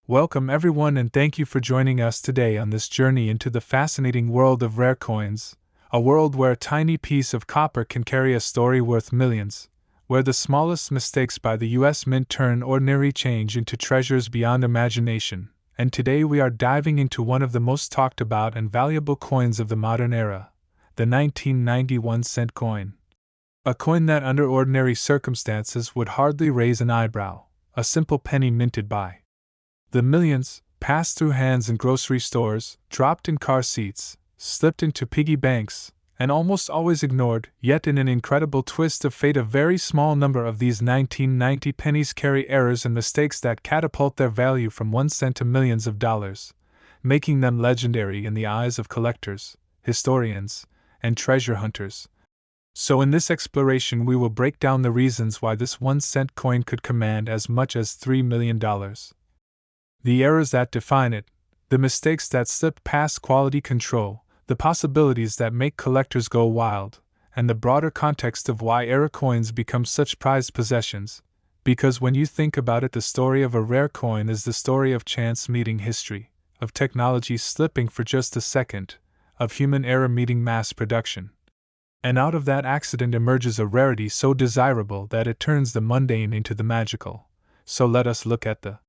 Welcome everyone and thank you for joining us today on this journey into the fascinating world of rare coins, a world where a tiny piece of copper can carry a story worth millions, where the smallest mistakes by the US Mint turn ordinary change into treasures beyond imagination. And today we are diving into one of the most talked about and valuable coins of the modern era, the 1991 cent coin. A coin that under ordinary circumstances would hardly raise an eyebrow, a simple penny minted by the millions, passed through hands in grocery stores, dropped in car seats, slipped into piggy banks, and almost always ignored, yet in an incredible twist of fate a very small number of these 1990 pennies carry errors and mistakes that catapult their value from 1 cent to millions of dollars, making them legendary in the eyes of collectors, historians, and treasure hunters. So in this exploration we will break down the reasons why this 1 cent coin could command as much as $3 million. The errors that define it, the mistakes that slip past quality control, the possibilities that make collectors go wild, and the broader context of why error coins become such prized possessions. Because when you think about it, the story of a rare coin is the story of chance meeting history, of technology slipping for just a second, of human error meeting mass production. And out of that accident emerges a rarity so desirable that it turns the mundane into the magical. So let us look at the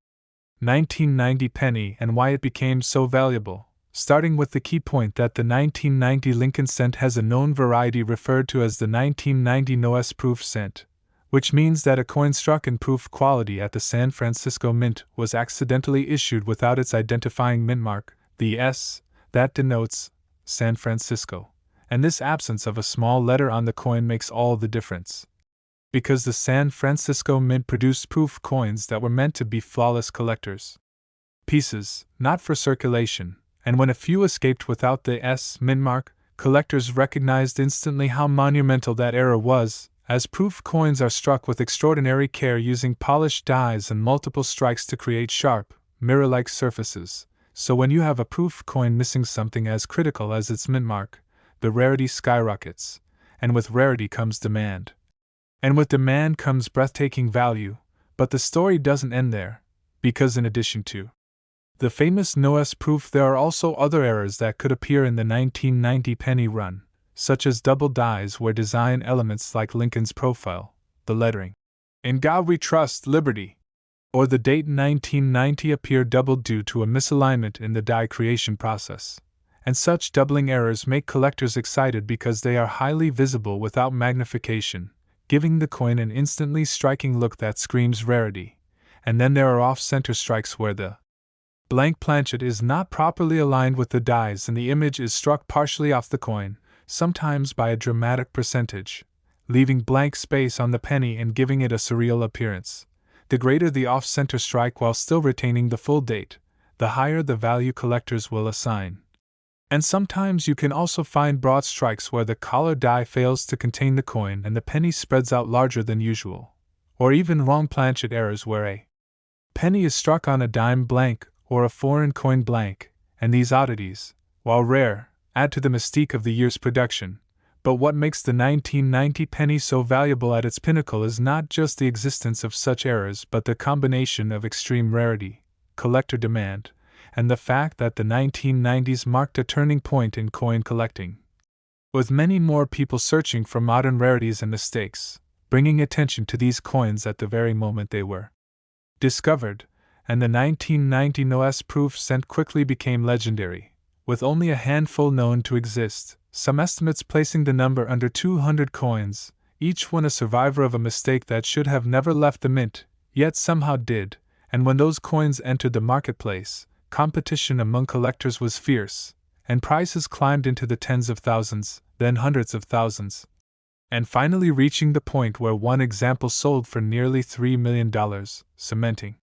1990 penny and why it became so valuable, starting with the key point that the 1990 Lincoln cent has a known variety referred to as the 1990 NOS proof cent, which means that a coin struck in proof quality at the San Francisco Mint was accidentally issued without its identifying mint mark, the S, that denotes San Francisco, and this absence of a small letter on the coin makes all the difference. Because the San Francisco Mint produced proof coins that were meant to be flawless collectors' pieces, not for circulation, and when a few escaped without the S mint mark, collectors recognized instantly how monumental that error was, as proof coins are struck with extraordinary care using polished dies and multiple strikes to create sharp, mirror-like surfaces. So when you have a proof coin missing something as critical as its mint mark, the rarity skyrockets, and with rarity comes demand. And with demand comes breathtaking value, but the story doesn't end there, because in addition to the famous NOS proof there are also other errors that could appear in the 1990 penny run, such as double dies where design elements like Lincoln's profile, the lettering, "In God We Trust, Liberty," or the date 1990 appear doubled due to a misalignment in the die creation process. And such doubling errors make collectors excited because they are highly visible without magnification, giving the coin an instantly striking look that screams rarity. And then there are off-center strikes where the blank planchet is not properly aligned with the dies and the image is struck partially off the coin, sometimes by a dramatic percentage, leaving blank space on the penny and giving it a surreal appearance. The greater the off-center strike while still retaining the full date, the higher the value collectors will assign. And sometimes you can also find broad strikes where the collar die fails to contain the coin and the penny spreads out larger than usual, or even wrong planchet errors where a penny is struck on a dime blank or a foreign coin blank, and these oddities, while rare, add to the mystique of the year's production. But what makes the 1990 penny so valuable at its pinnacle is not just the existence of such errors but the combination of extreme rarity, collector demand, and the fact that the 1990s marked a turning point in coin collecting, with many more people searching for modern rarities and mistakes, bringing attention to these coins at the very moment they were discovered, and the 1990 NOS proof cent quickly became legendary, with only a handful known to exist, some estimates placing the number under 200 coins, each one a survivor of a mistake that should have never left the mint, yet somehow did, and when those coins entered the marketplace, competition among collectors was fierce, and prices climbed into the tens of thousands, then hundreds of thousands, and finally reaching the point where one example sold for nearly $3 million, cementing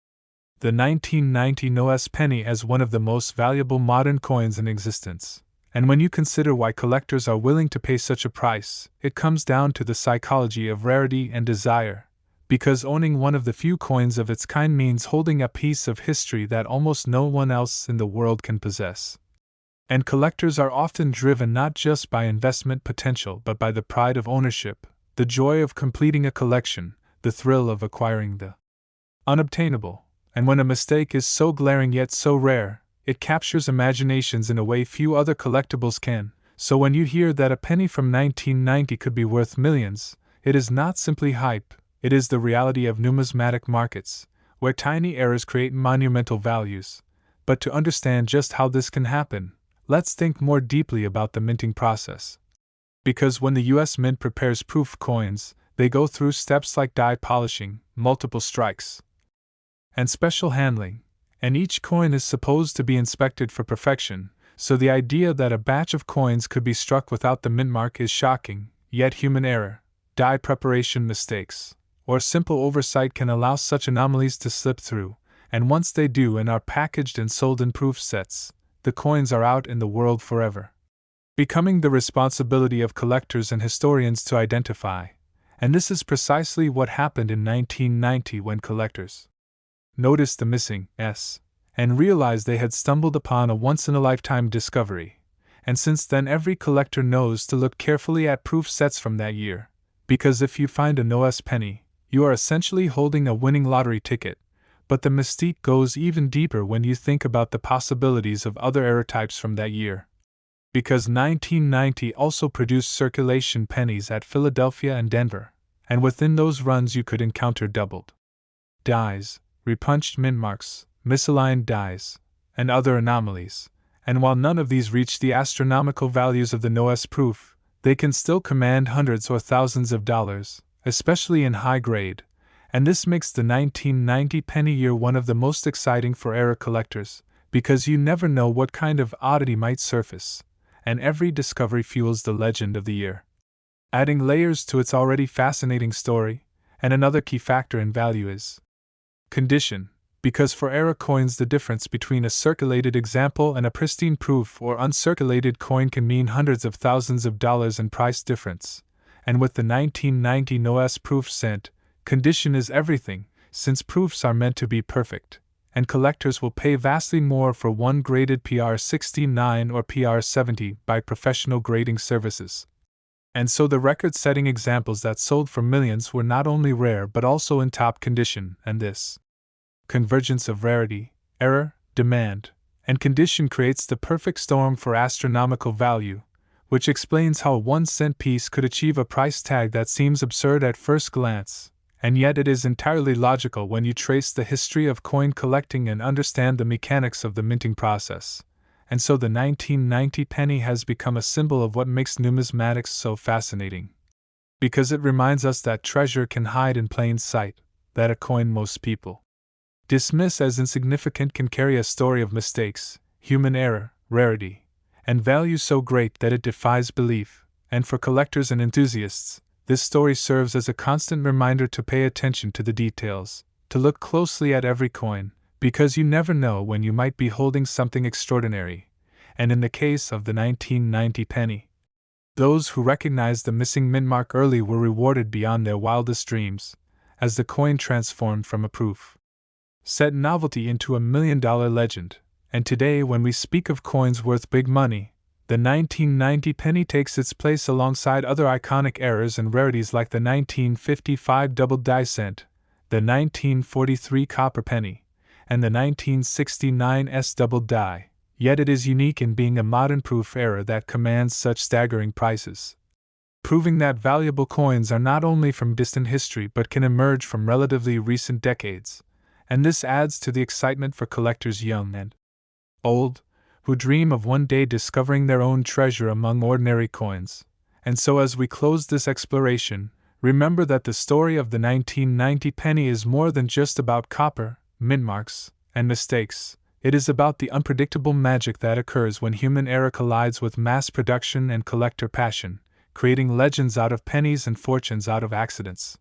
the 1990 NOS penny as one of the most valuable modern coins in existence. And when you consider why collectors are willing to pay such a price, it comes down to the psychology of rarity and desire. Because owning one of the few coins of its kind means holding a piece of history that almost no one else in the world can possess. And collectors are often driven not just by investment potential but by the pride of ownership, the joy of completing a collection, the thrill of acquiring the unobtainable, And when a mistake is so glaring yet so rare, it captures imaginations in a way few other collectibles can. So when you hear that a penny from 1990 could be worth millions, it is not simply hype, it is the reality of numismatic markets, where tiny errors create monumental values. But to understand just how this can happen, let's think more deeply about the minting process. Because when the US Mint prepares proof coins, they go through steps like die polishing, multiple strikes, and special handling, and each coin is supposed to be inspected for perfection, so the idea that a batch of coins could be struck without the mint mark is shocking, yet human error, die preparation mistakes, or simple oversight can allow such anomalies to slip through, and once they do and are packaged and sold in proof sets, the coins are out in the world forever, becoming the responsibility of collectors and historians to identify. And this is precisely what happened in 1990 when collectors noticed the missing S and realized they had stumbled upon a once-in-a-lifetime discovery. And since then every collector knows to look carefully at proof sets from that year, because if you find a no-S penny, you are essentially holding a winning lottery ticket. But the mystique goes even deeper when you think about the possibilities of other error types from that year. Because 1990 also produced circulation pennies at Philadelphia and Denver, and within those runs you could encounter doubled dies, repunched mint marks, misaligned dies, and other anomalies. And while none of these reach the astronomical values of the no-S proof, they can still command hundreds or thousands of dollars, especially in high grade. And this makes the 1990 penny year one of the most exciting for error collectors, because you never know what kind of oddity might surface, and every discovery fuels the legend of the year, adding layers to its already fascinating story. And another key factor in value is condition, because for error coins the difference between a circulated example and a pristine proof or uncirculated coin can mean hundreds of thousands of dollars in price difference. And with the 1990 no-S proof cent, condition is everything, since proofs are meant to be perfect, and collectors will pay vastly more for one graded PR69 or PR70 by professional grading services. And so the record-setting examples that sold for millions were not only rare but also in top condition, and this convergence of rarity, error, demand, and condition creates the perfect storm for astronomical value, which explains how a 1-cent piece could achieve a price tag that seems absurd at first glance, and yet it is entirely logical when you trace the history of coin collecting and understand the mechanics of the minting process. And so the 1990 penny has become a symbol of what makes numismatics so fascinating. Because it reminds us that treasure can hide in plain sight, that a coin most people dismiss as insignificant can carry a story of mistakes, human error, rarity, and value so great that it defies belief. And for collectors and enthusiasts, this story serves as a constant reminder to pay attention to the details, to look closely at every coin, because you never know when you might be holding something extraordinary. And in the case of the 1990 penny, those who recognized the missing mint mark early were rewarded beyond their wildest dreams, as the coin transformed from a proof set novelty into a $1 million legend. And today, when we speak of coins worth big money, the 1990 penny takes its place alongside other iconic errors and rarities like the 1955 double die cent, the 1943 copper penny, and the 1969 S double die. Yet it is unique in being a modern proof error that commands such staggering prices, proving that valuable coins are not only from distant history but can emerge from relatively recent decades. And this adds to the excitement for collectors young and old, who dream of one day discovering their own treasure among ordinary coins. And so as we close this exploration, remember that the story of the 1990 penny is more than just about copper, mint marks, and mistakes. It is about the unpredictable magic that occurs when human error collides with mass production and collector passion, creating legends out of pennies and fortunes out of accidents.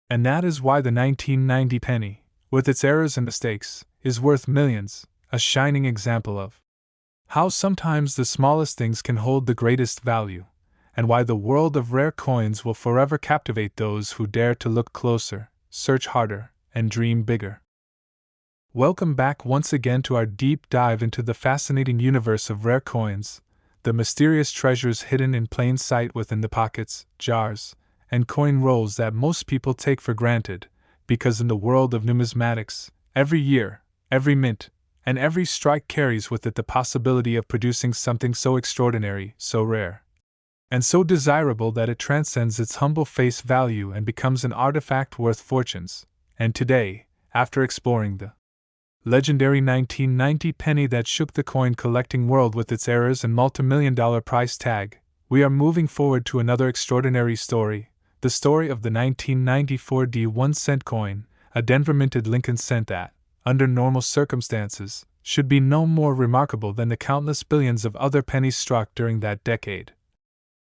And that is why the 1990 penny, with its errors and mistakes, is worth millions, a shining example of how sometimes the smallest things can hold the greatest value, and why the world of rare coins will forever captivate those who dare to look closer, search harder, and dream bigger. Welcome back once again to our deep dive into the fascinating universe of rare coins, the mysterious treasures hidden in plain sight within the pockets, jars, and coin rolls that most people take for granted, because in the world of numismatics, Every year, every mint, and every strike carries with it the possibility of producing something so extraordinary, so rare, and so desirable that it transcends its humble face value and becomes an artifact worth fortunes. And today, after exploring the legendary 1990 penny that shook the coin collecting world with its errors and multimillion-dollar price tag, we are moving forward to another extraordinary story, the story of the 1994 1-cent coin, a Denver minted Lincoln cent that, under normal circumstances, should be no more remarkable than the countless billions of other pennies struck during that decade.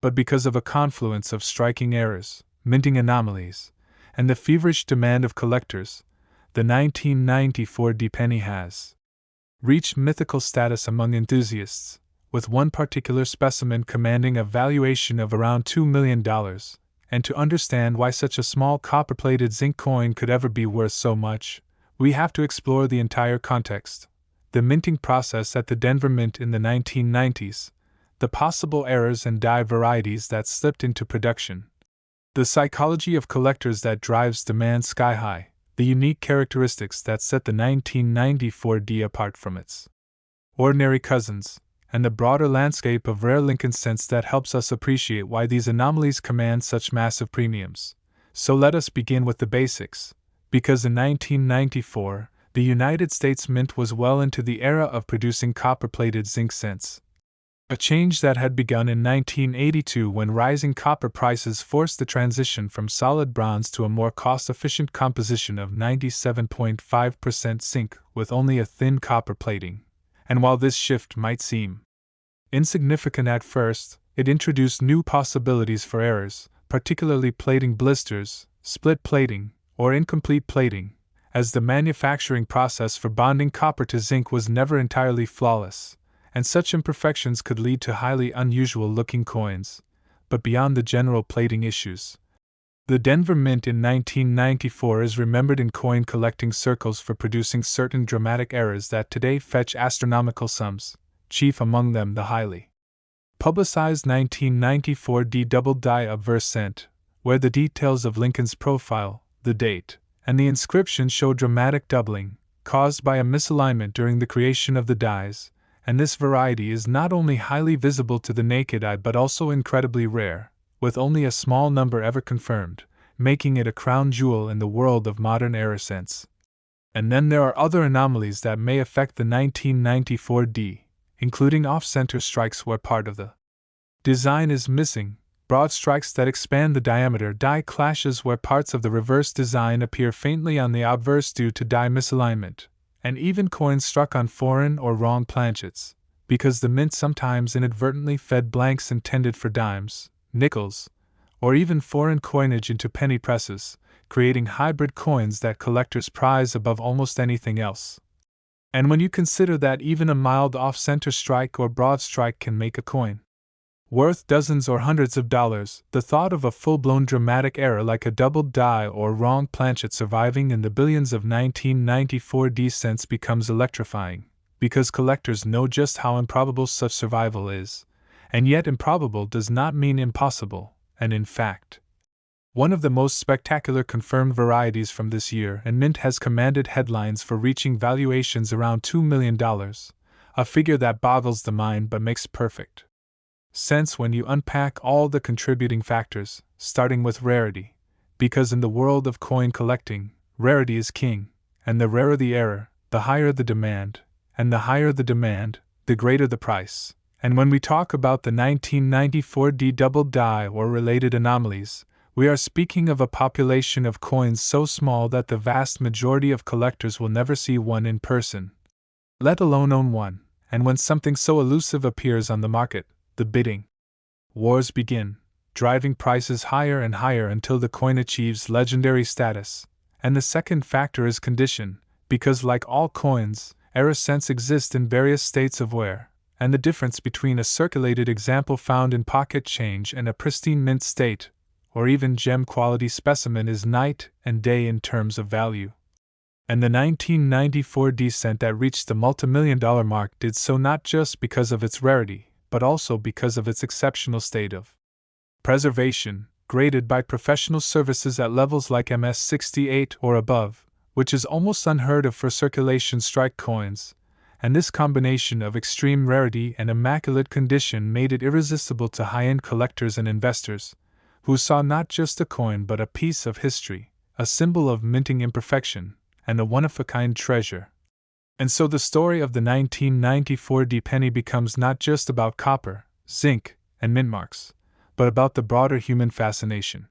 But because of a confluence of striking errors, minting anomalies, and the feverish demand of collectors, the 1994 penny has reached mythical status among enthusiasts, with one particular specimen commanding a valuation of around $2 million, and to understand why such a small copper-plated zinc coin could ever be worth so much, we have to explore the entire context, the minting process at the Denver Mint in the 1990s, the possible errors and die varieties that slipped into production, the psychology of collectors that drives demand sky high, the unique characteristics that set the 1994 apart from its ordinary cousins, and the broader landscape of rare Lincoln cents that helps us appreciate why these anomalies command such massive premiums. So let us begin with the basics, because in 1994, the United States Mint was well into the era of producing copper-plated zinc cents. A change that had begun in 1982 when rising copper prices forced the transition from solid bronze to a more cost-efficient composition of 97.5% zinc with only a thin copper plating. And while this shift might seem insignificant at first, it introduced new possibilities for errors, particularly plating blisters, split plating, or incomplete plating, as the manufacturing process for bonding copper to zinc was never entirely flawless, and such imperfections could lead to highly unusual-looking coins. But beyond the general plating issues, the Denver Mint in 1994 is remembered in coin collecting circles for producing certain dramatic errors that today fetch astronomical sums, chief among them the highly publicized 1994 double die obverse cent, where the details of Lincoln's profile, the date, and the inscription show dramatic doubling, caused by a misalignment during the creation of the dies, and this variety is not only highly visible to the naked eye but also incredibly rare, with only a small number ever confirmed, making it a crown jewel in the world of modern error cents. And then there are other anomalies that may affect the 1994 including off-center strikes where part of the design is missing, broad strikes that expand the diameter, die clashes where parts of the reverse design appear faintly on the obverse due to die misalignment, and even coins struck on foreign or wrong planchets, because the mint sometimes inadvertently fed blanks intended for dimes, nickels, or even foreign coinage into penny presses, creating hybrid coins that collectors prize above almost anything else. And when you consider that even a mild off-center strike or broad strike can make a coin worth dozens or hundreds of dollars, the thought of a full-blown dramatic error like a doubled die or wrong planchet surviving in the billions of 1994 cents becomes electrifying, because collectors know just how improbable such survival is, and yet improbable does not mean impossible, and in fact, one of the most spectacular confirmed varieties from this year and mint has commanded headlines for reaching valuations around $2 million, a figure that boggles the mind but makes perfect sense when you unpack all the contributing factors, starting with rarity, because in the world of coin collecting, rarity is king, and the rarer the error, the higher the demand, and the higher the demand, the greater the price. And when we talk about the 1994 double die or related anomalies, we are speaking of a population of coins so small that the vast majority of collectors will never see one in person, let alone own one, and when something so elusive appears on the market, the bidding wars begin, driving prices higher and higher until the coin achieves legendary status. And the second factor is condition, because like all coins, error cents exist in various states of wear, and the difference between a circulated example found in pocket change and a pristine mint state, or even gem quality specimen is night and day in terms of value. And the 1994 cent that reached the multimillion-dollar mark did so not just because of its rarity, but also because of its exceptional state of preservation, graded by professional services at levels like MS-68 or above, which is almost unheard of for circulation strike coins, and this combination of extreme rarity and immaculate condition made it irresistible to high-end collectors and investors, who saw not just a coin but a piece of history, a symbol of minting imperfection, and a one-of-a-kind treasure. And so the story of the 1994 D penny becomes not just about copper, zinc, and mintmarks, but about the broader human fascination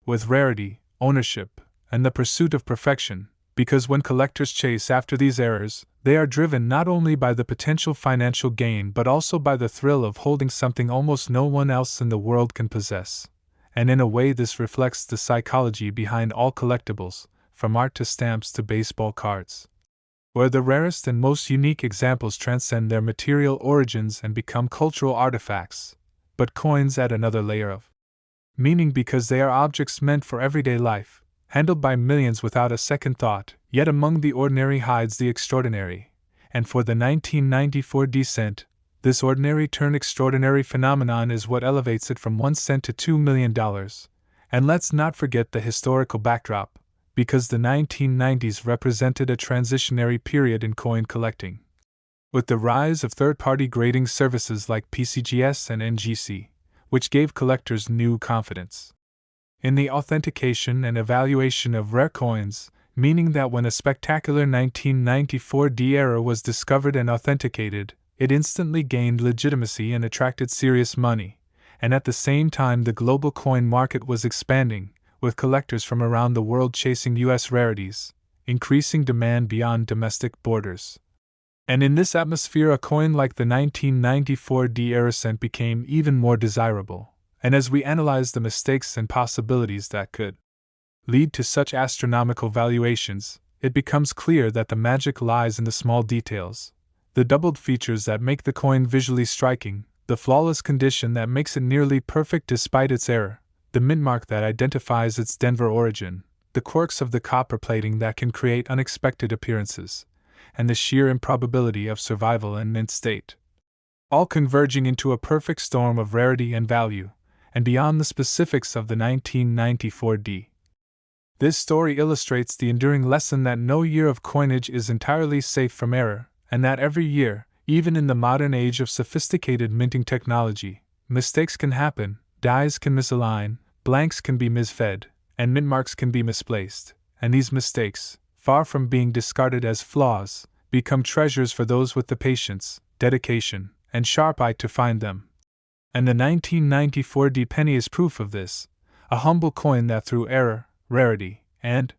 with rarity, ownership, and the pursuit of perfection, because when collectors chase after these errors, they are driven not only by the potential financial gain but also by the thrill of holding something almost no one else in the world can possess. And in a way, this reflects the psychology behind all collectibles, from art to stamps to baseball cards, where the rarest and most unique examples transcend their material origins and become cultural artifacts. But coins add another layer of meaning because they are objects meant for everyday life, handled by millions without a second thought, yet among the ordinary hides the extraordinary. And for the 1994 D cent, this ordinary turned extraordinary phenomenon is what elevates it from 1 cent to $2 million. And let's not forget the historical backdrop, because the 1990s represented a transitionary period in coin collecting. With the rise of third-party grading services like PCGS and NGC, which gave collectors new confidence in the authentication and evaluation of rare coins, meaning that when a spectacular 1994 D error was discovered and authenticated, it instantly gained legitimacy and attracted serious money, and at the same time the global coin market was expanding, with collectors from around the world chasing U.S. rarities, increasing demand beyond domestic borders. And in this atmosphere, a coin like the 1994 D error cent became even more desirable. And as we analyze the mistakes and possibilities that could lead to such astronomical valuations, it becomes clear that the magic lies in the small details, the doubled features that make the coin visually striking, the flawless condition that makes it nearly perfect despite its error, the mintmark that identifies its Denver origin, the quirks of the copper plating that can create unexpected appearances, and the sheer improbability of survival in mint state, all converging into a perfect storm of rarity and value. And beyond the specifics of the 1994 D, this story illustrates the enduring lesson that no year of coinage is entirely safe from error, and that every year, even in the modern age of sophisticated minting technology, mistakes can happen, dies can misalign, blanks can be misfed, and mintmarks can be misplaced, and these mistakes, far from being discarded as flaws, become treasures for those with the patience, dedication, and sharp eye to find them. And the 1994 D penny is proof of this, a humble coin that through error, rarity, and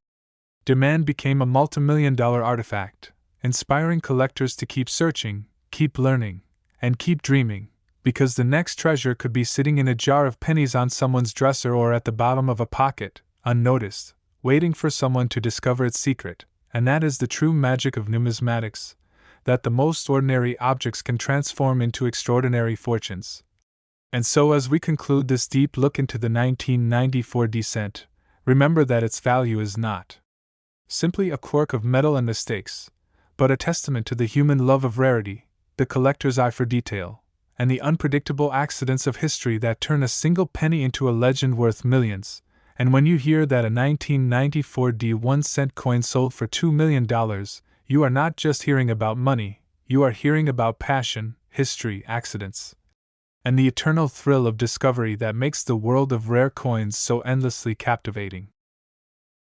demand became a multimillion-dollar artifact, inspiring collectors to keep searching, keep learning, and keep dreaming, because the next treasure could be sitting in a jar of pennies on someone's dresser or at the bottom of a pocket, unnoticed, waiting for someone to discover its secret. And that is the true magic of numismatics, that the most ordinary objects can transform into extraordinary fortunes. And so as we conclude this deep look into the 1994 D cent, remember that its value is not simply a quirk of metal and mistakes, but a testament to the human love of rarity, the collector's eye for detail, and the unpredictable accidents of history that turn a single penny into a legend worth millions. And when you hear that a 1994 D 1 cent coin sold for $2 million, you are not just hearing about money, you are hearing about passion, history, accidents, and the eternal thrill of discovery that makes the world of rare coins so endlessly captivating.